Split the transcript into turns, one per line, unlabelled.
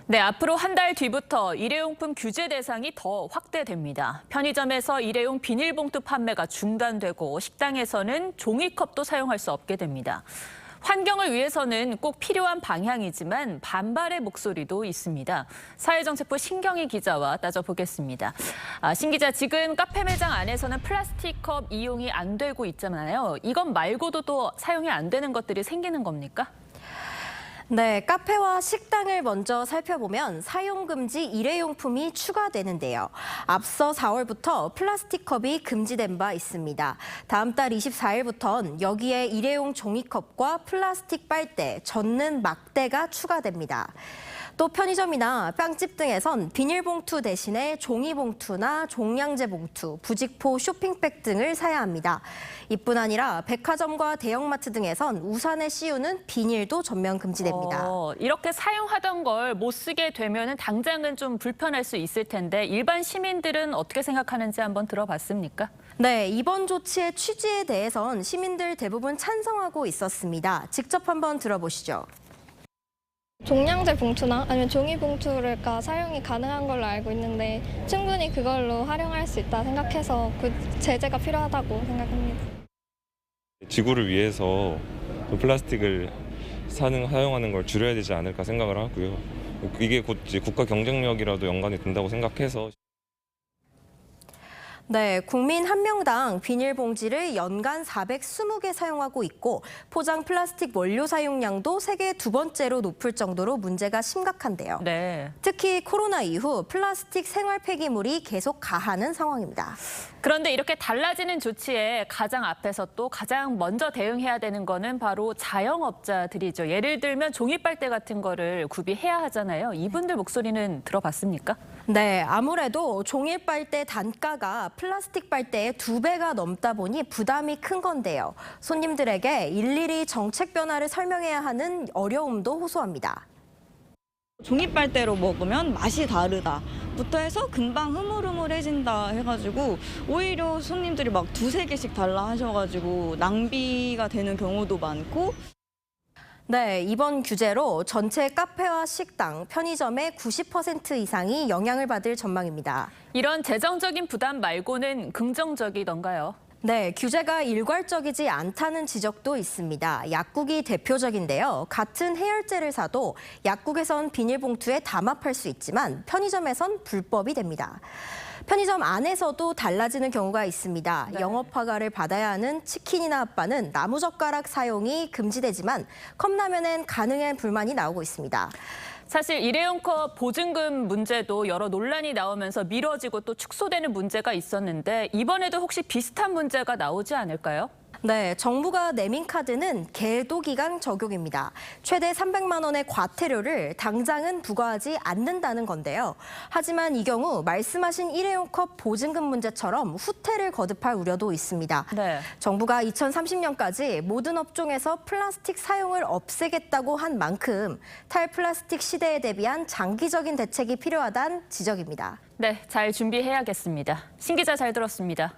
네, 앞으로 한 달 뒤부터 일회용품 규제 대상이 더 확대됩니다. 편의점에서 일회용 비닐봉투 판매가 중단되고 식당에서는 종이컵도 사용할 수 없게 됩니다. 환경을 위해서는 꼭 필요한 방향이지만 반발의 목소리도 있습니다. 사회정책부 신경희 기자와 따져보겠습니다. 신 기자, 지금 카페 매장 안에서는 플라스틱 컵 이용이 안 되고 있잖아요. 이것 말고도 또 사용이 안 되는 것들이 생기는 겁니까?
네, 카페와 식당을 먼저 살펴보면 사용금지 일회용품이 추가되는데요. 앞서 4월부터 플라스틱 컵이 금지된 바 있습니다. 다음 달 24일부터는 여기에 일회용 종이컵과 플라스틱 빨대, 젓는 막대가 추가됩니다. 또 편의점이나 빵집 등에선 비닐봉투 대신에 종이봉투나 종량제 봉투, 부직포 쇼핑백 등을 사야 합니다. 이뿐 아니라 백화점과 대형마트 등에선 우산에 씌우는 비닐도 전면 금지됩니다.
이렇게 사용하던 걸 못 쓰게 되면 당장은 좀 불편할 수 있을 텐데 일반 시민들은 어떻게 생각하는지 한번 들어봤습니까?
네, 이번 조치의 취지에 대해선 시민들 대부분 찬성하고 있었습니다. 직접 한번 들어보시죠.
종량제 봉투나 아니면 종이 봉투가 사용이 가능한 걸로 알고 있는데 충분히 그걸로 활용할 수 있다 생각해서 그 제재가 필요하다고 생각합니다.
지구를 위해서 플라스틱을 사용하는 걸 줄여야 되지 않을까 생각을 하고요. 이게 곧 이제 국가 경쟁력이라도 연관이 된다고 생각해서.
네, 국민 한 명당 비닐봉지를 연간 420개 사용하고 있고 포장 플라스틱 원료 사용량도 세계 두 번째로 높을 정도로 문제가 심각한데요.
네.
특히 코로나 이후 플라스틱 생활 폐기물이 계속 가하는 상황입니다.
그런데 이렇게 달라지는 조치에 가장 앞에서 또 가장 먼저 대응해야 되는 거는 바로 자영업자들이죠. 예를 들면 종이빨대 같은 거를 구비해야 하잖아요. 이분들 목소리는 들어봤습니까?
네, 아무래도 종이빨대 단가가 플라스틱 빨대의 2배가 넘다 보니 부담이 큰 건데요. 손님들에게 일일이 정책 변화를 설명해야 하는 어려움도 호소합니다.
종이빨대로 먹으면 맛이 다르다부터 해서 금방 흐물흐물해진다 해가지고 오히려 손님들이 막 2~3개씩 달라 하셔가지고 낭비가 되는 경우도 많고.
네, 이번 규제로 전체 카페와 식당, 편의점의 90% 이상이 영향을 받을 전망입니다.
이런 재정적인 부담 말고는 긍정적이던가요?
네, 규제가 일괄적이지 않다는 지적도 있습니다. 약국이 대표적인데요. 같은 해열제를 사도 약국에선 비닐봉투에 담합할 수 있지만 편의점에선 불법이 됩니다. 편의점 안에서도 달라지는 경우가 있습니다.
네.
영업 허가를 받아야 하는 치킨이나 핫바는 나무젓가락 사용이 금지되지만 컵라면엔 가능한 불만이 나오고 있습니다.
사실 일회용 컵 보증금 문제도 여러 논란이 나오면서 미뤄지고 또 축소되는 문제가 있었는데 이번에도 혹시 비슷한 문제가 나오지 않을까요?
네, 정부가 내민 카드는 계도 기간 적용입니다. 최대 300만 원의 과태료를 당장은 부과하지 않는다는 건데요. 하지만 이 경우 말씀하신 일회용 컵 보증금 문제처럼 후퇴를 거듭할 우려도 있습니다.
네.
정부가 2030년까지 모든 업종에서 플라스틱 사용을 없애겠다고 한 만큼 탈플라스틱 시대에 대비한 장기적인 대책이 필요하다는 지적입니다.
네, 잘 준비해야겠습니다. 신 기자 잘 들었습니다.